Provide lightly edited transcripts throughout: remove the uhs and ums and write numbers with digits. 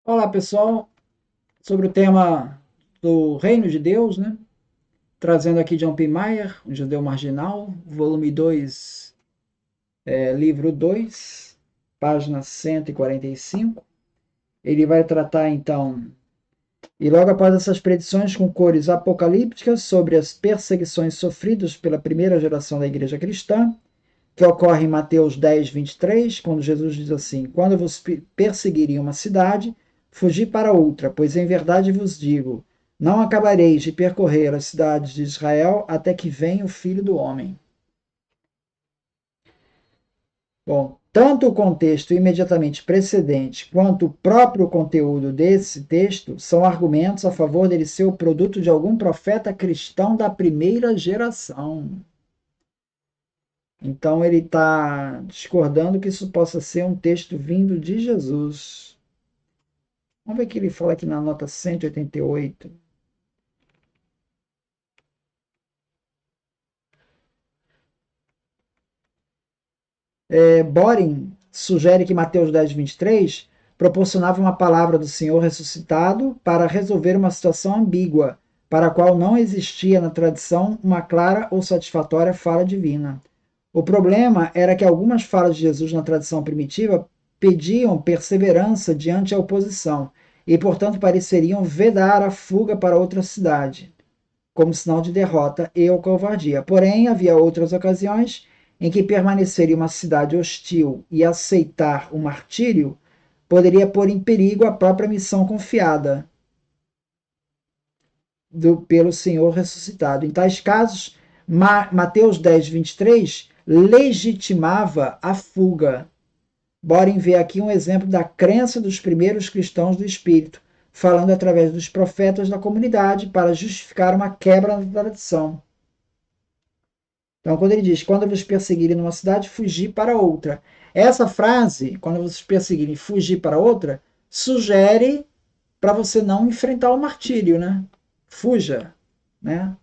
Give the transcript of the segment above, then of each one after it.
Olá, pessoal, sobre o tema do Reino de Deus, né? Trazendo aqui John P. Mayer, um judeu marginal, volume 2, livro 2, página 145. Ele vai tratar, então, e logo após essas predições com cores apocalípticas sobre as perseguições sofridas pela primeira geração da igreja cristã, que ocorre em Mateus 10, 23, quando Jesus diz assim: Quando vos perseguirem uma cidade, fugi para outra, pois em verdade vos digo: não acabareis de percorrer as cidades de Israel até que venha o Filho do Homem. Bom, tanto o contexto imediatamente precedente quanto o próprio conteúdo desse texto são argumentos a favor dele ser o produto de algum profeta cristão da primeira geração. Então ele está discordando que isso possa ser um texto vindo de Jesus. Vamos ver o que ele fala aqui na nota 188. Boring sugere que Mateus 10, 23 proporcionava uma palavra do Senhor ressuscitado para resolver uma situação ambígua, para a qual não existia na tradição uma clara ou satisfatória fala divina. O problema era que algumas falas de Jesus na tradição primitiva pediam perseverança diante a oposição e, portanto, pareceriam vedar a fuga para outra cidade, como sinal de derrota e ou covardia. Porém, havia outras ocasiões em que permanecer em uma cidade hostil e aceitar o martírio poderia pôr em perigo a própria missão confiada pelo Senhor ressuscitado. Em tais casos, Mateus 10, 23 legitimava a fuga. Borem ver aqui um exemplo da crença dos primeiros cristãos do Espírito, falando através dos profetas da comunidade para justificar uma quebra na tradição. Então, quando ele diz, quando vos perseguirem numa cidade, fugir para outra. Essa frase, quando vos perseguirem, fugir para outra, sugere para você não enfrentar o martírio, né? Fuja, né?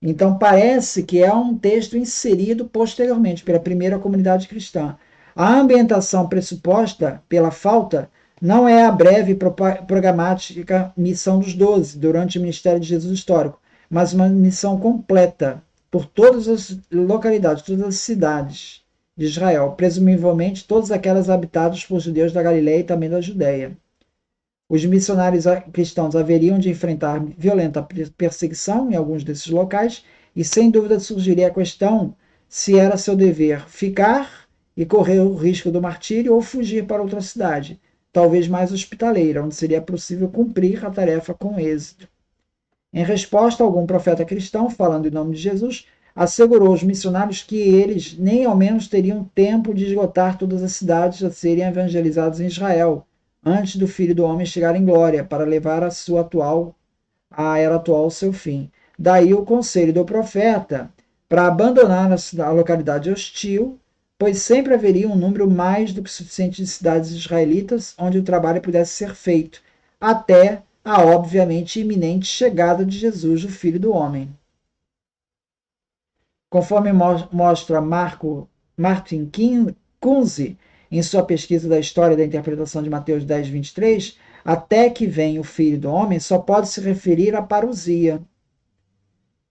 Então parece que é um texto inserido posteriormente pela primeira comunidade cristã. A ambientação pressuposta pela falta não é a breve programática missão dos 12 durante o ministério de Jesus histórico, mas uma missão completa por todas as localidades, todas as cidades de Israel, presumivelmente todas aquelas habitadas por judeus da Galileia e também da Judéia. Os missionários cristãos haveriam de enfrentar violenta perseguição em alguns desses locais, e sem dúvida surgiria a questão se era seu dever ficar e correr o risco do martírio ou fugir para outra cidade, talvez mais hospitaleira, onde seria possível cumprir a tarefa com êxito. Em resposta, algum profeta cristão, falando em nome de Jesus, assegurou aos missionários que eles nem ao menos teriam tempo de esgotar todas as cidades a serem evangelizadas em Israel, antes do Filho do Homem chegar em glória, para levar a era atual ao seu fim. Daí o conselho do profeta para abandonar a localidade hostil, pois sempre haveria um número mais do que suficiente de cidades israelitas onde o trabalho pudesse ser feito, até a obviamente iminente chegada de Jesus, o Filho do Homem. Conforme mostra Martin Kunze em sua pesquisa da história da interpretação de Mateus 10, 23, até que venha o Filho do Homem só pode se referir à parousia,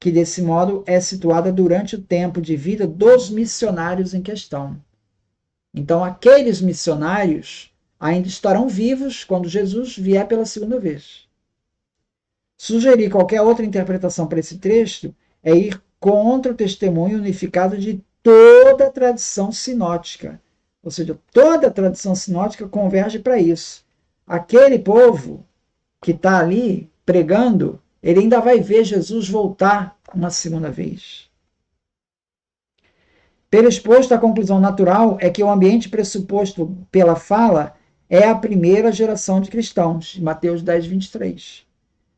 que desse modo é situada durante o tempo de vida dos missionários em questão. Então, aqueles missionários ainda estarão vivos quando Jesus vier pela segunda vez. Sugerir qualquer outra interpretação para esse texto é ir contra o testemunho unificado de toda a tradição sinótica. Ou seja, toda a tradição sinótica converge para isso. Aquele povo que está ali pregando, ele ainda vai ver Jesus voltar uma segunda vez. Pelo exposto, a conclusão natural é que o ambiente pressuposto pela fala é a primeira geração de cristãos, Mateus 10, 23.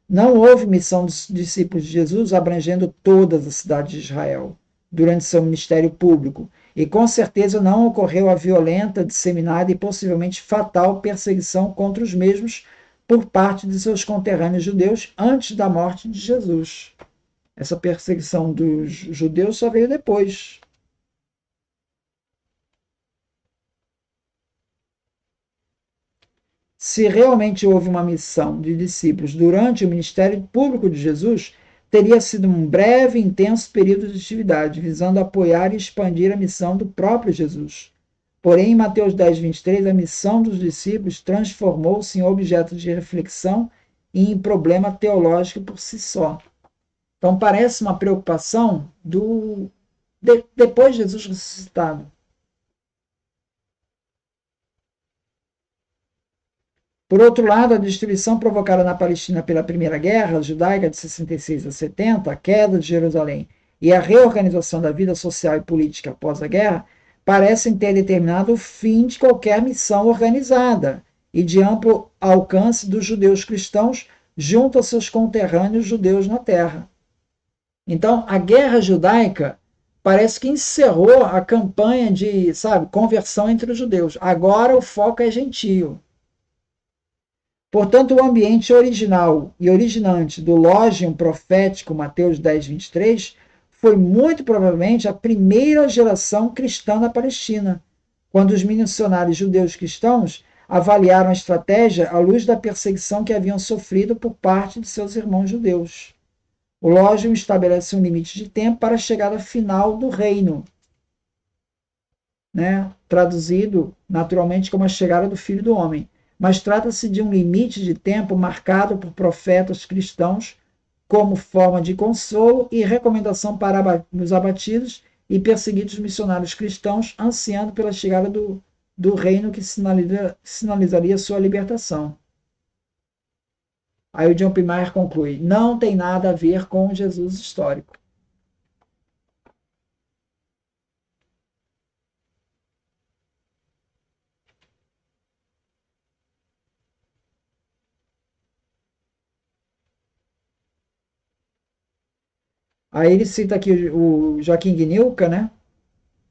Não houve missão dos discípulos de Jesus abrangendo todas as cidades de Israel durante seu ministério público, e com certeza não ocorreu a violenta, disseminada e possivelmente fatal perseguição contra os mesmos por parte de seus conterrâneos judeus antes da morte de Jesus. Essa perseguição dos judeus só veio depois. se realmente houve uma missão de discípulos durante o ministério público de Jesus, teria sido um breve e intenso período de atividade, visando apoiar e expandir a missão do próprio Jesus. Porém, em Mateus 10, 23, a missão dos discípulos transformou-se em objeto de reflexão e em problema teológico por si só. Então, parece uma preocupação depois de Jesus ressuscitado. Por outro lado, a destruição provocada na Palestina pela Primeira Guerra Judaica de 66 a 70, a queda de Jerusalém e a reorganização da vida social e política após a guerra parecem ter determinado o fim de qualquer missão organizada e de amplo alcance dos judeus cristãos junto a seus conterrâneos judeus na terra. Então, a guerra judaica parece que encerrou a campanha de, conversão entre os judeus. Agora o foco é gentio. Portanto, o ambiente original e originante do lógium profético Mateus 10, 23 foi muito provavelmente a primeira geração cristã na Palestina, quando os missionários judeus cristãos avaliaram a estratégia à luz da perseguição que haviam sofrido por parte de seus irmãos judeus. O lógium estabelece um limite de tempo para a chegada final do reino, traduzido naturalmente como a chegada do Filho do Homem. Mas trata-se de um limite de tempo marcado por profetas cristãos como forma de consolo e recomendação para os abatidos e perseguidos missionários cristãos, ansiando pela chegada do reino que sinalizaria sua libertação. Aí o John P. Maher conclui: não tem nada a ver com Jesus histórico. Aí ele cita aqui o Joaquim Gniuca,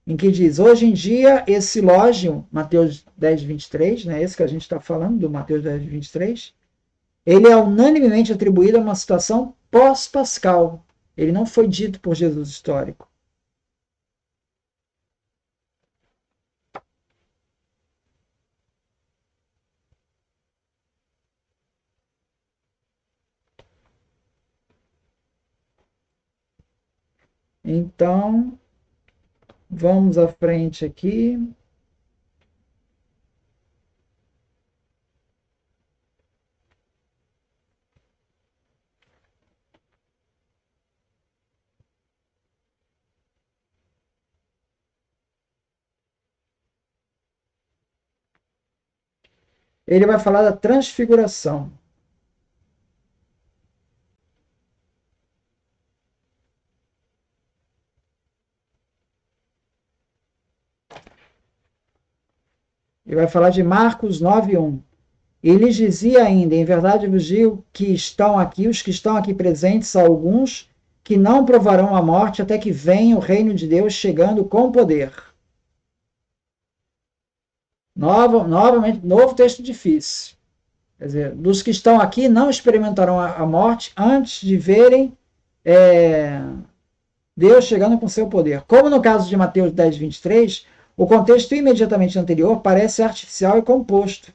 em que diz: hoje em dia, esse lógium, Mateus 10, 23, esse que a gente está falando, do Mateus 10, 23, ele é unanimemente atribuído a uma situação pós-pascal. Ele não foi dito por Jesus histórico. Então, vamos à frente aqui. Ele vai falar da transfiguração. Ele vai falar de Marcos 9:1. E lhes dizia ainda: em verdade vos digo que os que estão aqui presentes, são alguns que não provarão a morte até que venha o reino de Deus chegando com poder. Novamente, novo texto difícil. Quer dizer, dos que estão aqui não experimentarão a morte antes de verem Deus chegando com seu poder. Como no caso de Mateus 10, 23, o contexto imediatamente anterior parece artificial e composto.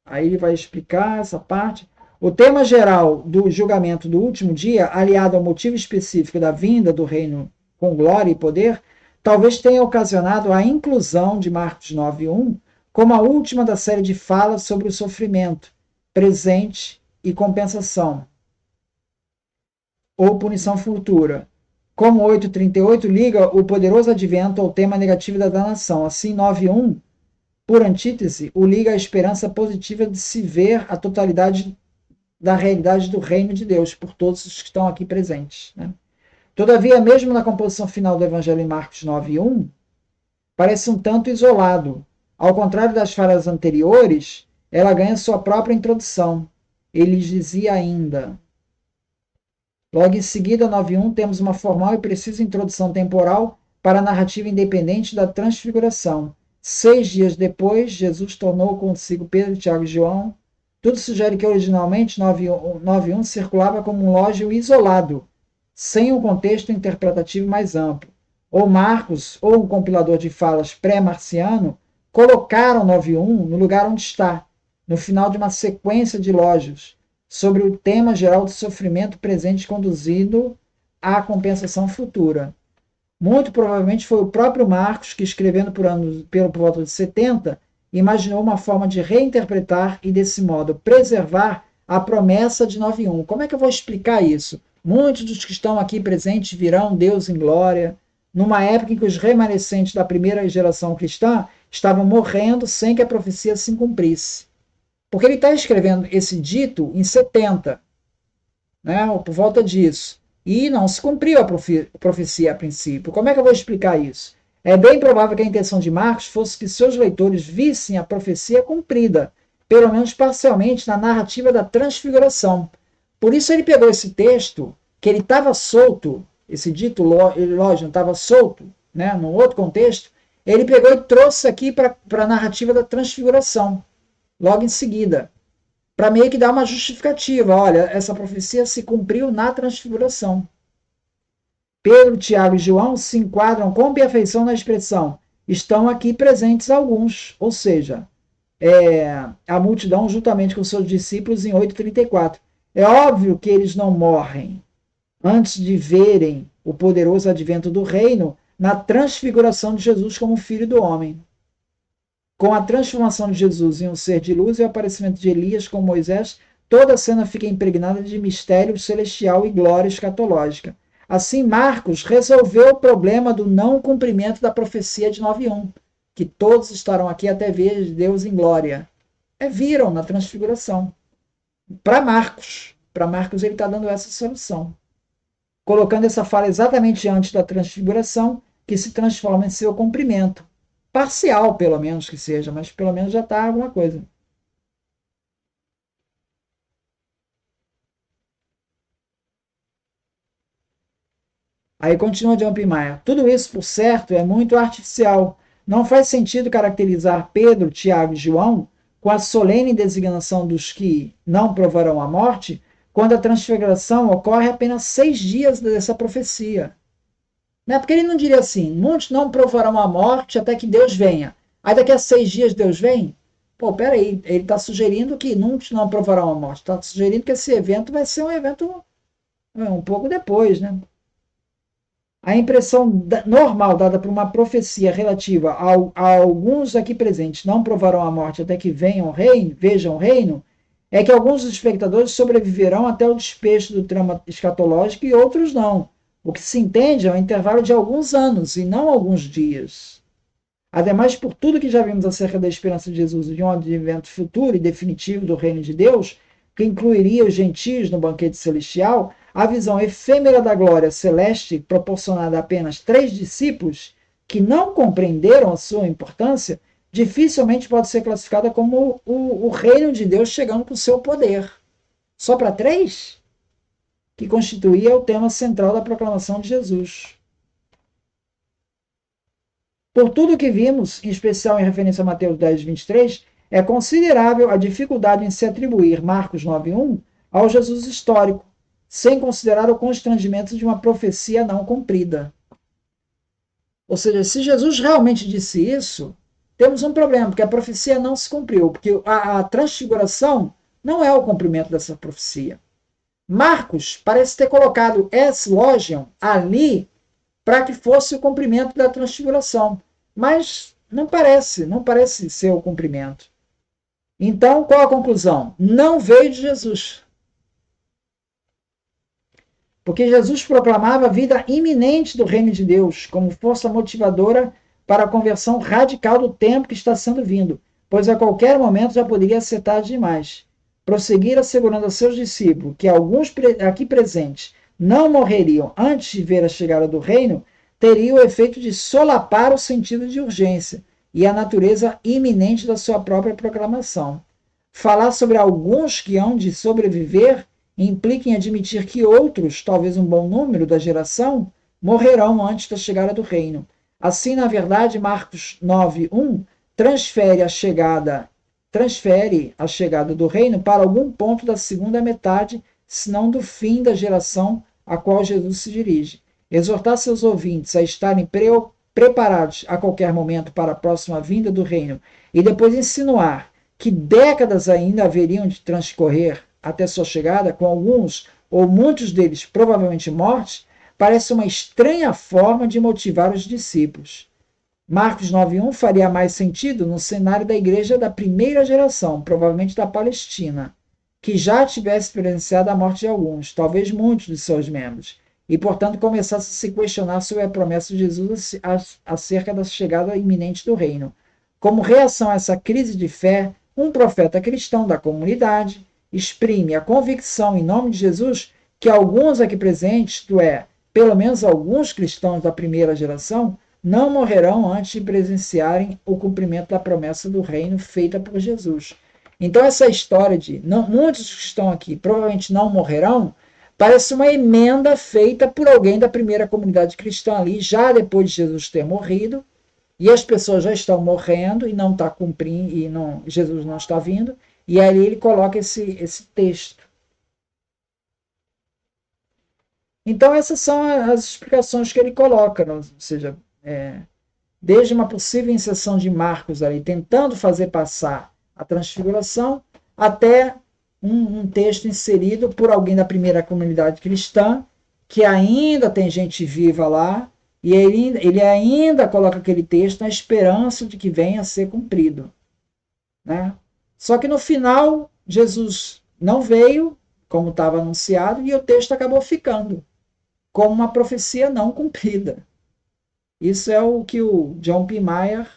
Aí ele vai explicar essa parte. O tema geral do julgamento do último dia, aliado ao motivo específico da vinda do reino com glória e poder, talvez tenha ocasionado a inclusão de Marcos 9:1 como a última da série de falas sobre o sofrimento, presente e compensação, ou punição futura. Como 8:38 liga o poderoso advento ao tema negativo da danação. Assim, 9:1, por antítese, o liga à esperança positiva de se ver a totalidade da realidade do reino de Deus por todos os que estão aqui presentes. Todavia, mesmo na composição final do Evangelho em Marcos 9:1, parece um tanto isolado. Ao contrário das falas anteriores, ela ganha sua própria introdução. Ele dizia ainda. Logo em seguida, 9:1, temos uma formal e precisa introdução temporal para a narrativa independente da transfiguração. 6 dias depois, Jesus tornou consigo Pedro, Tiago e João. Tudo sugere que originalmente 9:1 circulava como um lógium isolado, sem um contexto interpretativo mais amplo. ou Marcos, ou um compilador de falas pré-marciano, colocaram 9.1 no lugar onde está, no final de uma sequência de elogios, sobre o tema geral do sofrimento presente conduzido à compensação futura. Muito provavelmente foi o próprio Marcos que, escrevendo por volta de 70, imaginou uma forma de reinterpretar e, desse modo, preservar a promessa de 9.1. Como é que eu vou explicar isso? Muitos dos que estão aqui presentes virão Deus em glória, numa época em que os remanescentes da primeira geração cristã estavam morrendo sem que a profecia se cumprisse. Porque ele está escrevendo esse dito em 70, né, ou por volta disso. E não se cumpriu a profecia a princípio. Como é que eu vou explicar isso? É bem provável que a intenção de Marcos fosse que seus leitores vissem a profecia cumprida, pelo menos parcialmente, na narrativa da transfiguração. Por isso ele pegou esse texto, que ele estava solto, esse dito elogio estava solto, né, num outro contexto, ele pegou e trouxe aqui para a narrativa da transfiguração, logo em seguida, para meio que dar uma justificativa. Olha, essa profecia se cumpriu na transfiguração. Pedro, Tiago e João se enquadram com perfeição na expressão estão aqui presentes alguns, ou seja, a multidão juntamente com seus discípulos em 8:34. É óbvio que eles não morrem antes de verem o poderoso advento do reino na transfiguração de Jesus como filho do homem. Com a transformação de Jesus em um ser de luz e o aparecimento de Elias com Moisés, toda a cena fica impregnada de mistério celestial e glória escatológica. Assim, Marcos resolveu o problema do não cumprimento da profecia de 9:1, que todos estarão aqui até ver Deus em glória. Viram na transfiguração. Para Marcos ele está dando essa solução, colocando essa fala exatamente antes da transfiguração, que se transforma em seu cumprimento. Parcial, pelo menos que seja, mas pelo menos já está alguma coisa. Aí continua John P. Mayer. Tudo isso, por certo, é muito artificial. Não faz sentido caracterizar Pedro, Tiago e João com a solene designação dos que não provarão a morte, quando a transfiguração ocorre apenas 6 dias dessa profecia. Né? Porque ele não diria assim, muitos não provarão a morte até que Deus venha. Aí daqui a 6 dias Deus vem? Pô, peraí, ele está sugerindo que muitos não provarão a morte. Está sugerindo que esse evento vai ser um evento um pouco depois, né? A impressão normal dada por uma profecia relativa a alguns aqui presentes não provarão a morte até que vejam o reino, é que alguns dos espectadores sobreviverão até o desfecho do trama escatológico e outros não. O que se entende é um intervalo de alguns anos e não alguns dias. Ademais, por tudo que já vimos acerca da esperança de Jesus e de um advento futuro e definitivo do reino de Deus, que incluiria os gentios no banquete celestial, a visão efêmera da glória celeste, proporcionada a apenas 3 discípulos que não compreenderam a sua importância, dificilmente pode ser classificada como o reino de Deus chegando com o seu poder. Só para 3? Que constituía o tema central da proclamação de Jesus. Por tudo que vimos, em especial em referência a Mateus 10:23, é considerável a dificuldade em se atribuir Marcos 9:1 ao Jesus histórico, sem considerar o constrangimento de uma profecia não cumprida. Ou seja, se Jesus realmente disse isso, temos um problema, porque a profecia não se cumpriu, porque a transfiguração não é o cumprimento dessa profecia. Marcos parece ter colocado esse logion ali para que fosse o cumprimento da transfiguração, mas não parece ser o cumprimento. Então, qual a conclusão? Não veio de Jesus. Porque Jesus proclamava a vida iminente do reino de Deus como força motivadora para a conversão radical do tempo que está sendo vindo, pois a qualquer momento já poderia ser tarde demais. Prosseguir assegurando a seus discípulos que alguns aqui presentes não morreriam antes de ver a chegada do reino, teria o efeito de solapar o sentido de urgência e a natureza iminente da sua própria proclamação. Falar sobre alguns que hão de sobreviver implica em admitir que outros, talvez um bom número da geração, morrerão antes da chegada do reino. Assim, na verdade, Marcos 9:1 transfere a chegada do reino para algum ponto da segunda metade, se não do fim da geração a qual Jesus se dirige. exortar seus ouvintes a estarem preparados a qualquer momento para a próxima vinda do reino e depois insinuar que décadas ainda haveriam de transcorrer até sua chegada, com alguns ou muitos deles provavelmente mortos, parece uma estranha forma de motivar os discípulos. Marcos 9:1 faria mais sentido no cenário da igreja da primeira geração, provavelmente da Palestina, que já tivesse presenciado a morte de alguns, talvez muitos de seus membros, e portanto começasse a se questionar sobre a promessa de Jesus acerca da chegada iminente do reino. Como reação a essa crise de fé, um profeta cristão da comunidade exprime a convicção em nome de Jesus que alguns aqui presentes, isto é, pelo menos alguns cristãos da primeira geração, não morrerão antes de presenciarem o cumprimento da promessa do reino feita por Jesus. Então essa história de muitos que estão aqui provavelmente não morrerão, parece uma emenda feita por alguém da primeira comunidade cristã ali, já depois de Jesus ter morrido, e as pessoas já estão morrendo e não está cumprindo, e não, Jesus não está vindo, e aí ele coloca esse texto. Então essas são as explicações que ele coloca, ou seja, desde uma possível inserção de Marcos ali, tentando fazer passar a transfiguração, até um texto inserido por alguém da primeira comunidade cristã, que ainda tem gente viva lá, e ele ainda coloca aquele texto na esperança de que venha a ser cumprido. Né? Só que no final, Jesus não veio, como estava anunciado, e o texto acabou ficando como uma profecia não cumprida. Isso é o que o John P. Mayer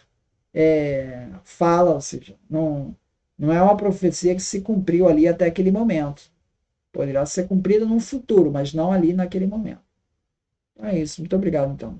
fala, ou seja, não é uma profecia que se cumpriu ali até aquele momento. Poderá ser cumprida no futuro, mas não ali naquele momento. É isso. Muito obrigado, então.